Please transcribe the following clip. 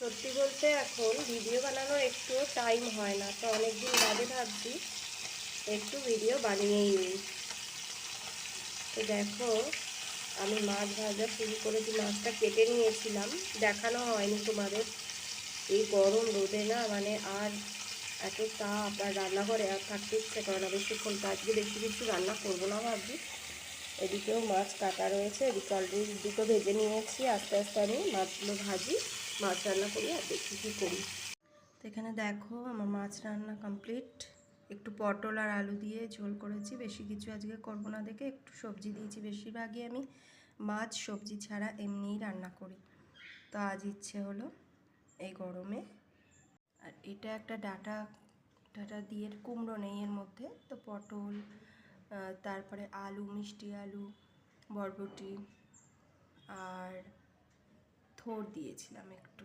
সত্যি বলতে এখন ভিডিও বানানোর একটুও টাইম হয় না, তো অনেকদিন বাদে ভাবছি একটু ভিডিও বানিয়েই নিই। তো দেখো আমি মাছ ভাজা শুরু করেছি, মাছটা কেটে নিয়েছিলাম, দেখানো হয়নি তোমাদের। এই গরম রোদে না মানে আর এত তাপ, আর রান্নাঘরে আর থাকতে ইচ্ছে করে না বেশিক্ষণ, তো আজকে বেশি কিছু রান্না করবো না ভাবছি। এদিকেও মাছ কাটা রয়েছে, এদিকে অলরেডি দুটো ভেজে নিয়েছি, আস্তে আস্তে আমি মাছগুলো ভাজি, মাছ রান্না করি আর দেখি কী করি। তো এখানে দেখো আমার মাছ রান্না কমপ্লিট। একটু পটল আর আলু দিয়ে ঝোল করেছি, বেশি কিছু আজকে করবো না দেখে একটু সবজি দিয়েছি। বেশিরভাগই আমি মাছ সবজি ছাড়া এমনিই রান্না করি, তো আজ ইচ্ছে হলো এই গরমে। আর এটা একটা ডাটা ডাটা দিয়ে, কুমড়ো নেই এর মধ্যে, তো পটল, তারপরে আলু, মিষ্টি আলু, বরবটি আর থোড় দিয়েছিলাম একটু।